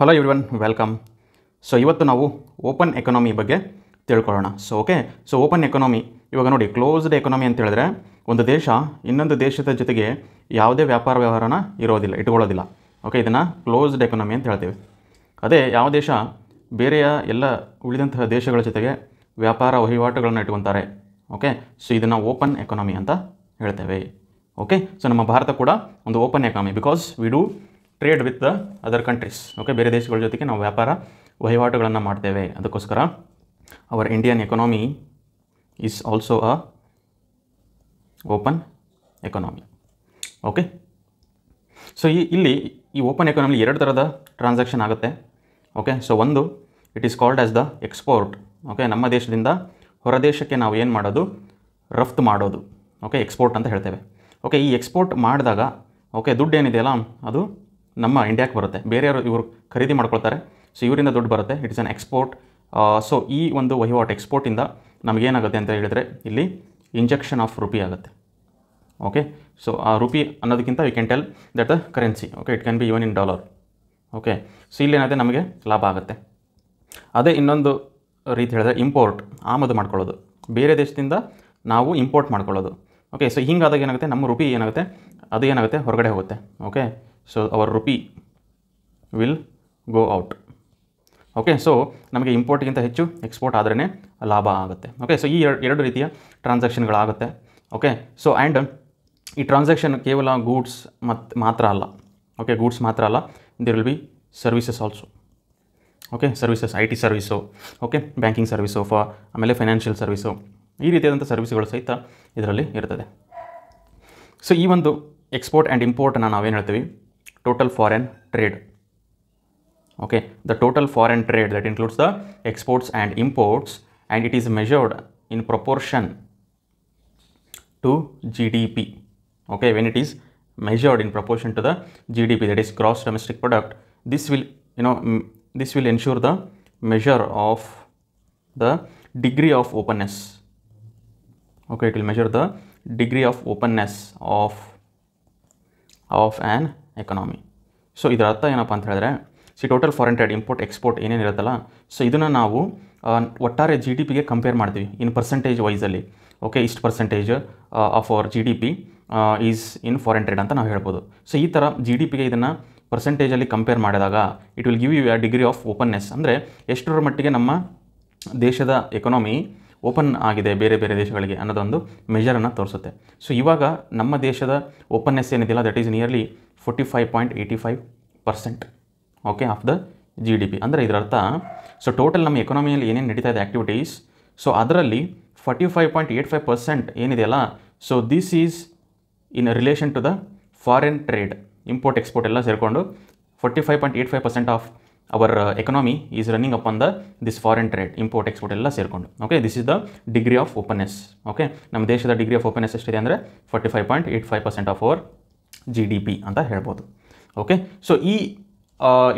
Hello everyone welcome. So ಇವತ್ತು ನಾವು open economy ಬಗ್ಗೆ ತಿಳ್ಕೊಳ್ಳೋಣ. ಸೊ ಓಪನ್ ಎಕಾನಮಿ ಇವಾಗ ನೋಡಿ, ಕ್ಲೋಸ್ಡ್ ಎಕಾನಮಿ ಅಂತ ಹೇಳಿದ್ರೆ ಒಂದು ದೇಶ ಇನ್ನೊಂದು ದೇಶದ ಜೊತೆಗೆ ಯಾವುದೇ ವ್ಯಾಪಾರ ವ್ಯವಹಾರನ ಇಟ್ಕೊಳ್ಳೋದಿಲ್ಲ. ಇದನ್ನು ಕ್ಲೋಸ್ಡ್ ಎಕಾನಮಿ ಅಂತ ಹೇಳ್ತೀವಿ. ಅದೇ ಯಾವ ದೇಶ ಬೇರೆಯ ಎಲ್ಲ ಉಳಿದಂತಹ ದೇಶಗಳ ಜೊತೆಗೆ ವ್ಯಾಪಾರ ವಹಿವಾಟುಗಳನ್ನು ಇಟ್ಕೊತಾರೆ. ಸೊ ಇದನ್ನು ಓಪನ್ ಎಕಾನಮಿ ಅಂತ ಹೇಳ್ತೇವೆ. ಸೊ ನಮ್ಮ ಭಾರತ ಕೂಡ ಒಂದು open economy because we do trade with the other countries. ಬೇರೆ ದೇಶಗಳ ಜೊತೆಗೆ ನಾವು ವ್ಯಾಪಾರ ವಹಿವಾಟುಗಳನ್ನು ಮಾಡ್ತೇವೆ. ಅದಕ್ಕೋಸ್ಕರ our Indian economy is also a open economy. So ಇಲ್ಲಿ ಈ ಓಪನ್ ಎಕಾನಮಿ ಎರಡು ಥರದ ಟ್ರಾನ್ಸಾಕ್ಷನ್ ಆಗುತ್ತೆ. ಸೊ ಒಂದು, it is called as the export. ನಮ್ಮ ದೇಶದಿಂದ ಹೊರದೇಶಕ್ಕೆ ನಾವು ಏನು ಮಾಡೋದು, ರಫ್ತು ಮಾಡೋದು. ಎಕ್ಸ್ಪೋರ್ಟ್ ಅಂತ ಹೇಳ್ತೇವೆ. ಈ ಎಕ್ಸ್ಪೋರ್ಟ್ ಮಾಡಿದಾಗ ದುಡ್ಡು ಏನಿದೆಯಲ್ಲ ಅದು ನಮ್ಮ ಇಂಡಿಯಾಕ್ಕೆ ಬರುತ್ತೆ. ಬೇರೆಯವರು ಇವರು ಖರೀದಿ ಮಾಡ್ಕೊಳ್ತಾರೆ. ಸೊ ಇವರಿಂದ ದುಡ್ಡು ಬರುತ್ತೆ. It is an export. So ಈ ಒಂದು ವಹಿವಾಟು ಎಕ್ಸ್ಪೋರ್ಟಿಂದ ನಮಗೇನಾಗುತ್ತೆ ಅಂತ ಹೇಳಿದರೆ ಇಲ್ಲಿ ಇಂಜೆಕ್ಷನ್ ಆಫ್ ರುಪಿ ಆಗುತ್ತೆ. ಸೊ ಆ ರುಪಿ ಅನ್ನೋದಕ್ಕಿಂತ we can tell that the currency. It can be even in dollar. So ಇಲ್ಲೇನಾಗುತ್ತೆ, ನಮಗೆ ಲಾಭ ಆಗುತ್ತೆ. ಅದೇ ಇನ್ನೊಂದು ರೀತಿ ಹೇಳಿದ್ರೆ ಇಂಪೋರ್ಟ್, ಆಮದು ಮಾಡ್ಕೊಳ್ಳೋದು. ಬೇರೆ ದೇಶದಿಂದ ನಾವು ಇಂಪೋರ್ಟ್ ಮಾಡ್ಕೊಳ್ಳೋದು. ಸೊ ಹಿಂಗಾದಾಗ ಏನಾಗುತ್ತೆ, ನಮ್ಮ ರುಪಿ ಏನಾಗುತ್ತೆ, ಅದು ಏನಾಗುತ್ತೆ, ಹೊರಗಡೆ ಹೋಗುತ್ತೆ. So our rupee will go out. So ನಮಗೆ ಇಂಪೋರ್ಟ್ಗಿಂತ ಹೆಚ್ಚು ಎಕ್ಸ್ಪೋರ್ಟ್ ಆದ್ರೇ ಲಾಭ ಆಗುತ್ತೆ. ಸೊ ಈ ಎರಡು ರೀತಿಯ ಟ್ರಾನ್ಸಾಕ್ಷನ್ಗಳಾಗುತ್ತೆ. ಸೊ ಆ್ಯಂಡ್ ಈ ಟ್ರಾನ್ಸಾಕ್ಷನ್ ಕೇವಲ ಗೂಡ್ಸ್ ಮಾತ್ರ ಅಲ್ಲ. ಗೂಡ್ಸ್ ಮಾತ್ರ ಅಲ್ಲ, there will be services also. Services, IT service, banking service, ಆಮೇಲೆ ಫೈನಾನ್ಷಿಯಲ್ ಸರ್ವಿಸು, ಈ ರೀತಿಯಾದಂಥ ಸರ್ವಿಸ್ಗಳು ಸಹಿತ ಇದರಲ್ಲಿ ಇರ್ತದೆ. ಸೊ ಈ ಒಂದು ಎಕ್ಸ್ಪೋರ್ಟ್ ಆ್ಯಂಡ್ ಇಂಪೋರ್ಟನ್ನು ನಾವೇನು ಹೇಳ್ತೀವಿ, total foreign trade. The total foreign trade that includes the exports and imports, and it is measured in proportion to GDP. When it is measured in proportion to the GDP, that is gross domestic product, this will ensure the measure of the degree of openness. It will measure the degree of openness of an economy. So ಇದರ ಅರ್ಥ ಏನಪ್ಪ ಅಂತ ಹೇಳಿದ್ರೆ, total foreign trade, import export ಏನೇನಿರುತ್ತಲ್ಲ, so ಇದನ್ನು ನಾವು ಒಟ್ಟಾರೆ GDPಗೆ compare ಮಾಡ್ತೀವಿ ಇನ್ ಪರ್ಸೆಂಟೇಜ್ ವೈಸಲ್ಲಿ. ಇಷ್ಟು percentage of our GDP is in foreign trade ಅಂತ ನಾವು ಹೇಳ್ಬೋದು. ಸೊ ಈ ಥರ GDPಗೆ ಇದನ್ನು ಪರ್ಸೆಂಟೇಜಲ್ಲಿ ಕಂಪೇರ್ ಮಾಡಿದಾಗ it will give you a degree of openness. ಅಂದರೆ ಎಷ್ಟರ ಮಟ್ಟಿಗೆ ನಮ್ಮ ದೇಶದ ಎಕಾನಮಿ ಓಪನ್ ಆಗಿದೆ ಬೇರೆ ಬೇರೆ ದೇಶಗಳಿಗೆ ಅನ್ನೋದೊಂದು ಮೆಜರನ್ನು ತೋರಿಸುತ್ತೆ. ಸೊ ಇವಾಗ ನಮ್ಮ ದೇಶದ ಓಪನ್ನೆಸ್ ಏನಿದೆಯಲ್ಲ, that is nearly 45.85% of the GDP. ಅಂದರೆ ಇದರರ್ಥ, ಸೊ ಟೋಟಲ್ ನಮ್ಮ ಎಕಾನಮಿಯಲ್ಲಿ ಏನೇನು ನಡೀತಾ ಇದೆ ಆ್ಯಕ್ಟಿವಿಟೀಸ್, ಸೊ ಅದರಲ್ಲಿ 45.85% ಏನಿದೆಯಲ್ಲ, so this is in relation to the foreign trade. Import export ಎಲ್ಲ ಸೇರಿಕೊಂಡು 45.85% of our economy is running up on this foreign trade, import export ಎಲ್ಲ ಸೇರಿಕೊಂಡು. This is the degree of openness. ನಮ್ಮ ದೇಶದ degree of openness ಎಷ್ಟಿದೆ ಅಂದರೆ 45.85% of our GDP ಅಂತ ಹೇಳ್ಬೋದು. ಸೊ ಈ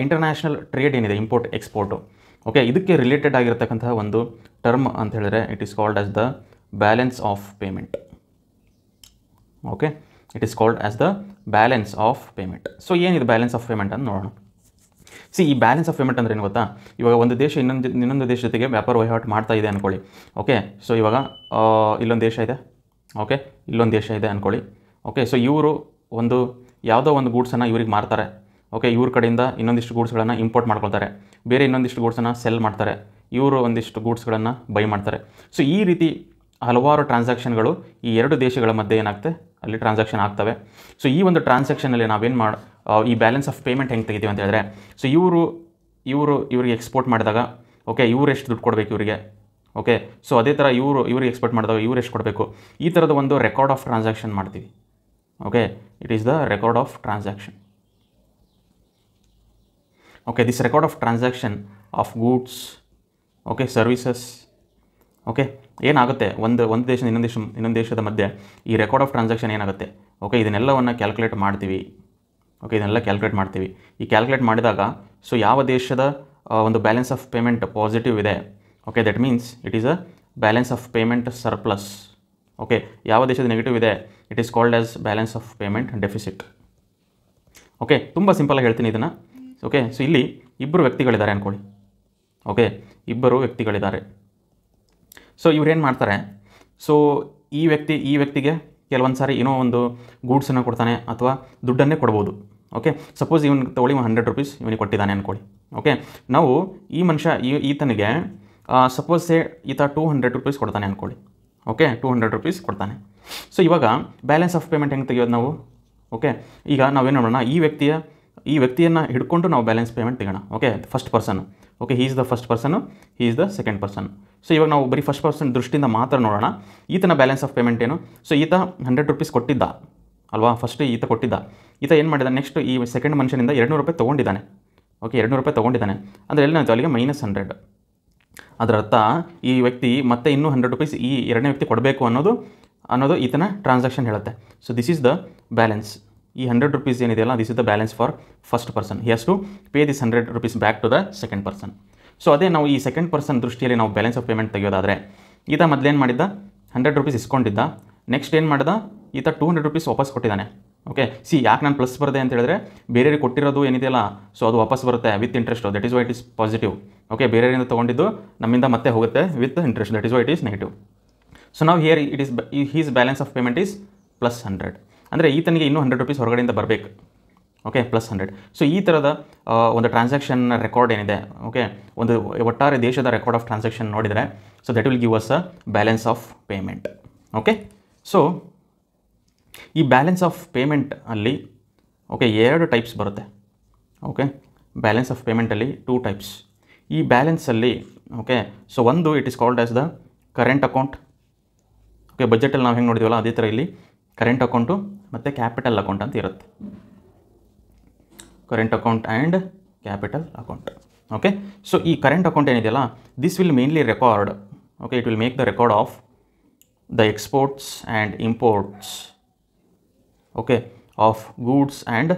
ಇಂಟರ್ನ್ಯಾಷನಲ್ ಟ್ರೇಡ್ ಏನಿದೆ, ಇಂಪೋರ್ಟ್ ಎಕ್ಸ್ಪೋರ್ಟು, ಇದಕ್ಕೆ ರಿಲೇಟೆಡ್ ಆಗಿರತಕ್ಕಂತಹ ಒಂದು ಟರ್ಮ್ ಅಂತ ಹೇಳಿದ್ರೆ it is called as the balance of payment. It is called as the balance of payment. So ಏನಿದೆ ಬ್ಯಾಲೆನ್ಸ್ ಆಫ್ ಪೇಮೆಂಟ್ ಅಂತ ನೋಡೋಣ. ಈ ಬ್ಯಾಲೆನ್ಸ್ ಆಫ್ ಪೇಮೆಂಟ್ ಅಂದರೆ ಏನು ಗೊತ್ತಾ, ಇವಾಗ ಒಂದು ದೇಶ ಇನ್ನೊಂದು ದೇಶ ಜೊತೆಗೆ ವ್ಯಾಪಾರ ವಹಿವಾಟು ಮಾಡ್ತಾ ಇದೆ ಅಂದ್ಕೊಳ್ಳಿ. ಸೊ ಇವಾಗ ಇಲ್ಲೊಂದು ದೇಶ ಇದೆ, ಇಲ್ಲೊಂದು ದೇಶ ಇದೆ ಅಂದ್ಕೊಳ್ಳಿ. ಸೊ ಇವರು ಯಾವುದೋ ಒಂದು ಗೂಡ್ಸನ್ನು ಇವ್ರಿಗೆ ಮಾರ್ತಾರೆ. ಇವ್ರ ಕಡೆಯಿಂದ ಇನ್ನೊಂದಿಷ್ಟು ಗೂಡ್ಸ್ಗಳನ್ನು ಇಂಪೋರ್ಟ್ ಮಾಡ್ಕೊಳ್ತಾರೆ. ಬೇರೆ ಇನ್ನೊಂದಿಷ್ಟು ಗೂಡ್ಸನ್ನು ಸೆಲ್ ಮಾಡ್ತಾರೆ. ಇವರು ಒಂದಿಷ್ಟು ಗೂಡ್ಸ್ಗಳನ್ನು ಬೈ ಮಾಡ್ತಾರೆ. ಸೊ ಈ ರೀತಿ ಹಲವಾರು ಟ್ರಾನ್ಸಾಕ್ಷನ್ಗಳು ಈ ಎರಡು ದೇಶಗಳ ಮಧ್ಯೆ ಏನಾಗುತ್ತೆ, ಅಲ್ಲಿ ಟ್ರಾನ್ಸಾಕ್ಷನ್ ಆಗ್ತವೆ. ಸೊ ಈ ಒಂದು ಟ್ರಾನ್ಸಾಕ್ಷನಲ್ಲಿ ನಾವೇನು ಈ ಬ್ಯಾಲೆನ್ಸ್ ಆಫ್ ಪೇಮೆಂಟ್ ಹೆಂಗೆ ತೆಗಿತೀವಿ ಅಂತ ಹೇಳಿದ್ರೆ, ಸೊ ಇವ್ರಿಗೆ ಎಕ್ಸ್ಪೋರ್ಟ್ ಮಾಡಿದಾಗ ಇವ್ರು ಎಷ್ಟು ದುಡ್ಡು ಕೊಡಬೇಕು ಇವರಿಗೆ. ಸೊ ಅದೇ ಥರ ಇವ್ರಿಗೆ ಎಕ್ಸ್ಪೋರ್ಟ್ ಮಾಡಿದಾಗ ಇವ್ರು ಎಷ್ಟು ಕೊಡಬೇಕು. ಈ ಥರದ ಒಂದು ರೆಕಾರ್ಡ್ ಆಫ್ ಟ್ರಾನ್ಸಾಕ್ಷನ್ ಮಾಡ್ತೀವಿ. It is the record of transaction. This record of transaction of goods, services, ಏನಾಗುತ್ತೆ ಒಂದು ದೇಶದ ಇನ್ನೊಂದು ದೇಶದ ಮಧ್ಯೆ ಈ ರೆಕಾರ್ಡ್ ಆಫ್ ಟ್ರಾನ್ಸಾಕ್ಷನ್ ಏನಾಗುತ್ತೆ, ಇದನ್ನೆಲ್ಲವನ್ನು ಕ್ಯಾಲ್ಕುಲೇಟ್ ಮಾಡ್ತೀವಿ. ಇದನ್ನೆಲ್ಲ ಕ್ಯಾಲ್ಕುಲೇಟ್ ಮಾಡ್ತೀವಿ. ಈ ಕ್ಯಾಲ್ಕುಲೇಟ್ ಮಾಡಿದಾಗ ಸೊ ಯಾವ ದೇಶದ ಒಂದು ಬ್ಯಾಲೆನ್ಸ್ ಆಫ್ ಪೇಮೆಂಟ್ ಪಾಸಿಟಿವ್ ಇದೆ, that means it is a balance of payment surplus. ಯಾವ ದೇಶದ ನೆಗೆಟಿವ್ ಇದೆ, it is called as balance of payment deficit. ತುಂಬ ಸಿಂಪಲಾಗಿ ಹೇಳ್ತೀನಿ ಇದನ್ನು. ಸೊ ಇಲ್ಲಿ ಇಬ್ಬರು ವ್ಯಕ್ತಿಗಳಿದ್ದಾರೆ ಅಂದ್ಕೊಳ್ಳಿ. ಓಕೆ, ಇಬ್ಬರು ವ್ಯಕ್ತಿಗಳಿದ್ದಾರೆ. ಸೊ ಇವ್ರೇನು ಮಾಡ್ತಾರೆ, ಸೊ ಈ ವ್ಯಕ್ತಿಗೆ ಕೆಲವೊಂದು ಸಾರಿ ಏನೋ ಒಂದು ಗೂಡ್ಸನ್ನು ಕೊಡ್ತಾನೆ ಅಥವಾ ದುಡ್ಡನ್ನೇ ಕೊಡ್ಬೋದು. ಓಕೆ, ಸಪೋಸ್ ಇವನು ತೊಗೊಳ್ಳಿ 100 ರೂಪೀಸ್ ಇವನಿಗೆ ಕೊಟ್ಟಿದ್ದಾನೆ ಅಂದ್ಕೊಳ್ಳಿ. ಓಕೆ, ನಾವು ಈ ಮನುಷ್ಯ ಈತನಿಗೆ ಸಪೋಸ್ ಈತ 200 ರೂಪೀಸ್ ಕೊಡ್ತಾನೆ ಅಂದ್ಕೊಳ್ಳಿ. ಓಕೆ, 200 ರೂಪೀಸ್ ಕೊಡ್ತಾನೆ. ಸೊ ಇವಾಗ ಬ್ಯಾಲೆನ್ಸ್ ಆಫ್ ಪೇಮೆಂಟ್ ಹೆಂಗೆ ತೆಗೆಯೋದು ನಾವು? ಓಕೆ, ಈಗ ನಾವೇನು ಮಾಡೋಣ, ಈ ವ್ಯಕ್ತಿಯನ್ನು ಹಿಡ್ಕೊಂಡು ನಾವು ಬ್ಯಾಲೆನ್ಸ್ ಪೇಮೆಂಟ್ ತೆಗೋಣ. Okay, first person. Okay, he is the first person, he is the second person. So ಇವಾಗ ನಾವು ಬರೀ ಫಸ್ಟ್ ಪರ್ಸನ್ ದೃಷ್ಟಿಯಿಂದ ಮಾತ್ರ ನೋಡೋಣ. ಈತನ ಬ್ಯಾಲೆನ್ಸ್ ಆಫ್ ಪೇಮೆಂಟ್ ಏನು? ಸೊ ಈತ 100 ರೂಪೀಸ್ ಕೊಟ್ಟಿದ್ದ ಅಲ್ವಾ, ಫಸ್ಟ್ ಈತ ಕೊಟ್ಟಿದ್ದ. ಈತ ಏನು ಮಾಡಿದ, ನೆಕ್ಸ್ಟ್ ಈ ಸೆಕೆಂಡ್ ಮನುಷ್ಯನಿಂದ 200 ರೂಪಾಯಿ ತೊಗೊಂಡಿದ್ದಾನೆ. ಓಕೆ, 200 ರೂಪಾಯಿ ತೊಗೊಂಡಿದ್ದಾನೆ ಅಂದರೆ ಎಲ್ಲಿನಾಯ್ತು ಅಲ್ಲಿಗೆ -100. ಅದರ ಅರ್ಥ ಈ ವ್ಯಕ್ತಿ ಮತ್ತೆ ಇನ್ನೂ 100 ರೂಪೀಸ್ ಈ ಎರಡನೇ ವ್ಯಕ್ತಿ ಕೊಡಬೇಕು ಅನ್ನೋದು ಈತನ ಟ್ರಾನ್ಸಾಕ್ಷನ್ ಹೇಳುತ್ತೆ. So this is the balance. ಈ 100 ರೂಪೀಸ್ ಏನಿದೆಯಲ್ಲ, this is the balance for first person. He has to pay this 100 rupees back to the second person. So ಅದೇ ನಾವು ಈ ಸೆಕೆಂಡ್ ಪರ್ಸನ್ ದೃಷ್ಟಿಯಲ್ಲಿ ನಾವು ಬ್ಯಾಲೆನ್ಸ್ ಆಫ್ ಪೇಮೆಂಟ್ ತೆಗೆಯೋದಾದರೆ, ಈತ ಮೊದಲೇನು ಮಾಡಿದ್ದ, 100 ರೂಪೀಸ್ ಇಸ್ಕೊಂಡಿದ್ದ. ನೆಕ್ಸ್ಟ್ ಏನು ಮಾಡಿದ, ಈತ 200 ರೂಪೀಸ್ ವಾಪಸ್ ಕೊಟ್ಟಿದ್ದಾನೆ. ಓಕೆ, ಯಾಕೆ ನಾನು ಪ್ಲಸ್ ಬರದೆ ಅಂತ ಹೇಳಿದ್ರೆ, ಬೇರೆಯವ್ರಿಗೆ ಕೊಟ್ಟಿರೋದು ಏನಿದೆಯಲ್ಲ, ಸೊ ಅದು ವಾಪಸ್ ಬರುತ್ತೆ with interest. That is why it is positive. Okay, ಬೇರೆಯವರಿಂದ ತೊಗೊಂಡಿದ್ದು ನಮ್ಮಿಂದ ಮತ್ತೆ ಹೋಗುತ್ತೆ with interest. That is why it is negative. So ನಾವು here it is his balance of payment is +100. ಅಂದರೆ ಈತನಿಗೆ ಇನ್ನೂ 100 ರೂಪೀಸ್ ಹೊರಗಡೆಯಿಂದ ಬರಬೇಕು. ಓಕೆ, +100. ಸೊ ಈ ಥರದ ಒಂದು ಟ್ರಾನ್ಸಾಕ್ಷನ್ ರೆಕಾರ್ಡ್ ಏನಿದೆ, ಓಕೆ, ಒಂದು ಒಟ್ಟಾರೆ ದೇಶದ ರೆಕಾರ್ಡ್ ಆಫ್ ಟ್ರಾನ್ಸಾಕ್ಷನ್ ನೋಡಿದರೆ, so that will give us a balance of payment. Okay, so ಈ ಬ್ಯಾಲೆನ್ಸ್ ಆಫ್ ಪೇಮೆಂಟ್ ಅಲ್ಲಿ ಓಕೆ 2 ಟೈಪ್ಸ್ ಬರುತ್ತೆ. ಓಕೆ, ಬ್ಯಾಲೆನ್ಸ್ ಆಫ್ ಪೇಮೆಂಟಲ್ಲಿ 2 ಟೈಪ್ಸ್. ಈ ಬ್ಯಾಲೆನ್ಸಲ್ಲಿ ಓಕೆ, ಸೊ ಒಂದು it is called as the current account. Okay, ಬಜೆಟಲ್ಲಿ ನಾವು ಹೆಂಗೆ ನೋಡಿದ್ವಲ್ಲ ಅದೇ ಥರ ಇಲ್ಲಿ ಕರೆಂಟ್ ಅಕೌಂಟು ಮತ್ತು ಕ್ಯಾಪಿಟಲ್ ಅಕೌಂಟ್ ಅಂತ ಇರುತ್ತೆ. Current account and capital account. Okay, so ಈ ಕರೆಂಟ್ ಅಕೌಂಟ್ ಏನಿದೆಯಲ್ಲ, this will mainly record, okay, it will make the record of the exports and imports, okay, of goods and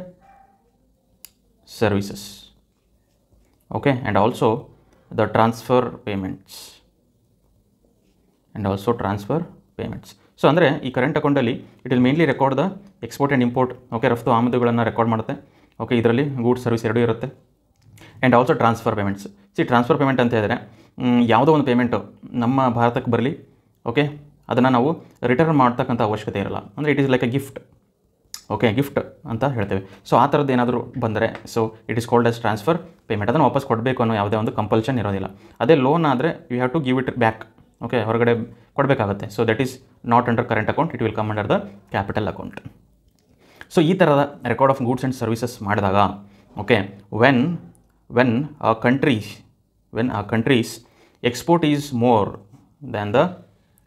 services. Okay, and also the transfer payments so ಅಂದರೆ ಈ current ಅಕೌಂಟಲ್ಲಿ it will mainly record the export and import. Okay, ರಫ್ತು ಆಮದುಗಳನ್ನು record ಮಾಡುತ್ತೆ. Okay, ಇದರಲ್ಲಿ goods service ಎರಡೂ ಇರುತ್ತೆ. And also transfer payments. Transfer payment ಅಂತ ಹೇಳಿದ್ರೆ ಯಾವುದೋ ಒಂದು ಪೇಮೆಂಟು ನಮ್ಮ ಭಾರತಕ್ಕೆ ಬರಲಿ, ಓಕೆ, ಅದನ್ನು ನಾವು ರಿಟರ್ನ್ ಮಾಡ್ತಕ್ಕಂಥ ಅವಶ್ಯಕತೆ ಇರಲ್ಲ. ಅಂದರೆ it is like A gift. Okay, gift ಅಂತ ಹೇಳ್ತೇವೆ. ಸೊ ಆ ಥರದ್ದು ಏನಾದರೂ ಬಂದರೆ, so it is called as transfer payment. ಅದನ್ನು ವಾಪಸ್ ಕೊಡಬೇಕು ಅನ್ನೋ ಯಾವುದೇ ಒಂದು ಕಂಪಲ್ಷನ್ ಇರೋದಿಲ್ಲ. ಅದೇ ಲೋನ್ ಆದರೆ you have to give it back. Okay, ಹೊರಗಡೆ ಕೊಡಬೇಕಾಗುತ್ತೆ. So that is not under current account, it will come under the capital account. So ಈ ಥರದ record of goods and services ಮಾಡಿದಾಗ, ಓಕೆ, ವೆನ್ ಆ countries export is more than the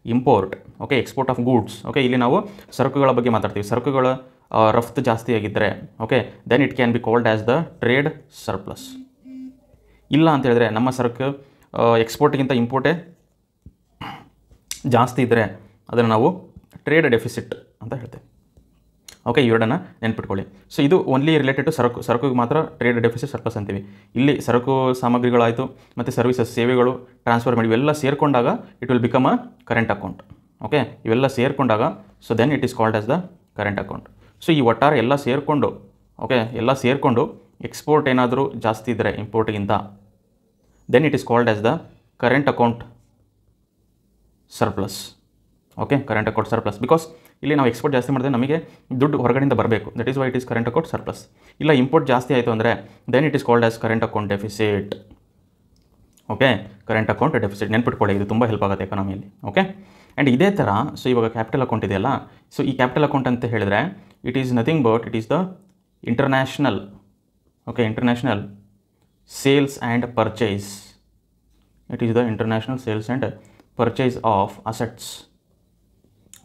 import. Okay, export of goods. Okay, ಇಲ್ಲಿ ನಾವು ಸರಕುಗಳ ಬಗ್ಗೆ ಮಾತಾಡ್ತೀವಿ. ಸರಕುಗಳ ರಫ್ತು ಜಾಸ್ತಿ ಆಗಿದ್ದರೆ, okay, then it can be called as the trade surplus. ಇಲ್ಲ ಅಂತ ಹೇಳಿದ್ರೆ ನಮ್ಮ ಸರಕು ಎಕ್ಸ್ಪೋರ್ಟ್ಗಿಂತ ಇಂಪೋರ್ಟೇ ಜಾಸ್ತಿ ಇದ್ದರೆ ಅದನ್ನು ನಾವು ಟ್ರೇಡ್ ಡೆಫಿಸಿಟ್ ಅಂತ ಹೇಳ್ತೇವೆ. ಓಕೆ, ಇವೆರಡನ್ನು ನೆನ್ಪಿಟ್ಕೊಳ್ಳಿ. ಸೊ ಇದು ಓನ್ಲಿ ರಿಲೇಟೆಡ್ ಟು ಸರಕಿಗೆ ಮಾತ್ರ ಟ್ರೇಡ್ ಡೆಫಿಸಿಟ್ ಸರ್ಪ್ಲಸ್ ಅಂತೀವಿ. ಇಲ್ಲಿ ಸರಕು ಸಾಮಗ್ರಿಗಳಾಯಿತು ಮತ್ತು ಸರ್ವಿಸಸ್ ಸೇವೆಗಳು ಟ್ರಾನ್ಸ್ಫರ್ ಮಾಡಿ ಇವೆಲ್ಲ ಸೇರಿಕೊಂಡಾಗ it will become a current account. Okay, ಇವೆಲ್ಲ ಸೇರಿಕೊಂಡಾಗ so then it is called as the current account. So ಈ ಒಟ್ಟಾರೆ ಎಲ್ಲ ಸೇರಿಕೊಂಡು ಎಕ್ಸ್ಪೋರ್ಟ್ ಏನಾದರೂ ಜಾಸ್ತಿ ಇದ್ದರೆ ಇಂಪೋರ್ಟ್ಗಿಂತ, then it is called as the current account surplus. Okay, current account surplus. Because ಇಲ್ಲಿ ನಾವು ಎಕ್ಸ್ಪೋರ್ಟ್ ಜಾಸ್ತಿ ಮಾಡಿದ್ರೆ ನಮಗೆ ದುಡ್ಡು ಹೊರಗಡೆಯಿಂದ ಬರಬೇಕು. That is why it is current account surplus. ಇಲ್ಲ ಇಂಪೋರ್ಟ್ ಜಾಸ್ತಿ ಆಯಿತು ಅಂದರೆ then it is called as current account deficit. Okay, current account deficit ನೆನ್ಪಿಟ್ಕೊಳ್ಳಿ, ಇದು ತುಂಬ ಹೆಲ್ಪ್ ಆಗುತ್ತೆ ಎಕಾನಮಿಯಲ್ಲಿ. ಓಕೆ, ಆ್ಯಂಡ್ ಇದೇ ಥರ ಸೊ ಇವಾಗ ಕ್ಯಾಪಿಟಲ್ ಅಕೌಂಟ್ ಇದೆಯಲ್ಲ, ಸೊ ಈ ಕ್ಯಾಪಿಟಲ್ ಅಕೌಂಟ್ ಅಂತ ಹೇಳಿದ್ರೆ it is nothing but it is the international sales and purchase. It is the international sales and purchase of assets.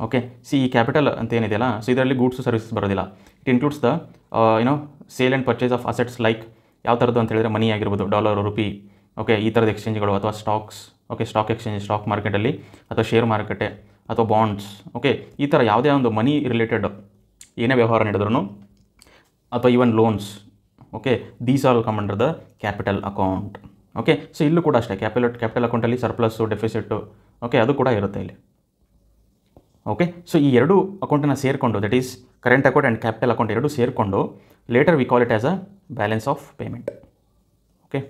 Okay, ಈ ಕ್ಯಾಪಿಟಲ್ ಅಂತ ಏನಿದೆಯಲ್ಲ, ಸೊ ಇದರಲ್ಲಿ ಗೂಡ್ಸ್ ಸರ್ವಿಸಸ್ ಬರೋದಿಲ್ಲ. It includes the sale and purchase of assets like ಯಾವ ಥರದ್ದು ಅಂತ ಹೇಳಿದ್ರೆ ಮನಿ ಆಗಿರ್ಬೋದು, ಡಾಲರ್, ರುಪಿ. ಓಕೆ, ಈ ಥರದ ಎಕ್ಸ್ಚೇಂಜ್ಗಳು ಅಥವಾ stocks. Okay, stock exchange, stock ಮಾರ್ಕೆಟಲ್ಲಿ ಅಥವಾ ಶೇರ್ ಮಾರುಕಟ್ಟೆ ಅಥವಾ ಬಾಂಡ್ಸ್. ಓಕೆ, ಈ ಥರ ಯಾವುದೇ ಒಂದು ಮನಿ ರಿಲೇಟೆಡ್ ಏನೇ ವ್ಯವಹಾರ ನಡೆದ್ರೂ ಅಥವಾ even loans. Okay, these all come under the capital account. Okay, so ಇಲ್ಲೂ ಕೂಡ ಅಷ್ಟೇ ಕ್ಯಾಪಿಟಲ್ ಅಕೌಂಟಲ್ಲಿ ಸರ್ಪ್ಲಸ್ಸು, ಡೆಫಿಸಿಟ್ಟು, ಓಕೆ, ಅದು ಕೂಡ ಇರುತ್ತೆ ಇಲ್ಲಿ. ಓಕೆ, ಸೊ ಈ ಎರಡು ಅಕೌಂಟನ್ನು ಸೇರಿಕೊಂಡು, that is current account and capital account ಎರಡು ಸೇರಿಕೊಂಡು litre we call it as a balance of payment. Okay,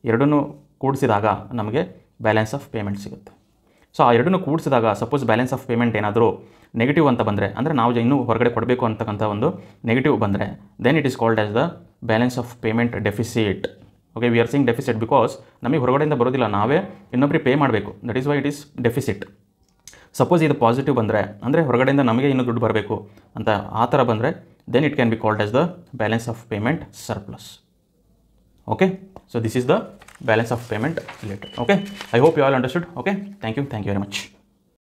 ಎರಡನ್ನೂ ಕೂಡಿಸಿದಾಗ ನಮಗೆ ಬ್ಯಾಲೆನ್ಸ್ ಆಫ್ ಪೇಮೆಂಟ್ ಸಿಗುತ್ತೆ. ಸೊ ಆ ಎರಡನ್ನೂ ಕೂಡಿಸಿದಾಗ ಸಪೋಸ್ ಬ್ಯಾಲೆನ್ಸ್ ಆಫ್ ಪೇಮೆಂಟ್ ಏನಾದರೂ ನೆಗೆಟಿವ್ ಅಂತ ಬಂದರೆ, ಅಂದರೆ ನಾವು ಇನ್ನೂ ಹೊರಗಡೆ ಕೊಡಬೇಕು ಅಂತಕ್ಕಂಥ ಒಂದು ನೆಗೆಟಿವ್ ಬಂದರೆ, then it is called as the balance of payment deficit. Okay, we are sing deficit because ನಮಗೆ ಹೊರಗಡೆಯಿಂದ ಬರೋದಿಲ್ಲ, ನಾವೇ ಇನ್ನೊಬ್ಬರಿಗೆ ಪೇ ಮಾಡಬೇಕು. That is why it is deficit. Suppose ಇದು ಪಾಸಿಟಿವ್ ಬಂದರೆ, ಅಂದರೆ ಹೊರಗಡೆಯಿಂದ ನಮಗೆ ಇನ್ನೂ ದುಡ್ಡು ಬರಬೇಕು ಅಂತ ಆ ಥರ ಬಂದರೆ, then it can be called as the balance of payment surplus. Okay, so this is the balance of payment related. Okay, I hope you all understood. Okay, thank you very much.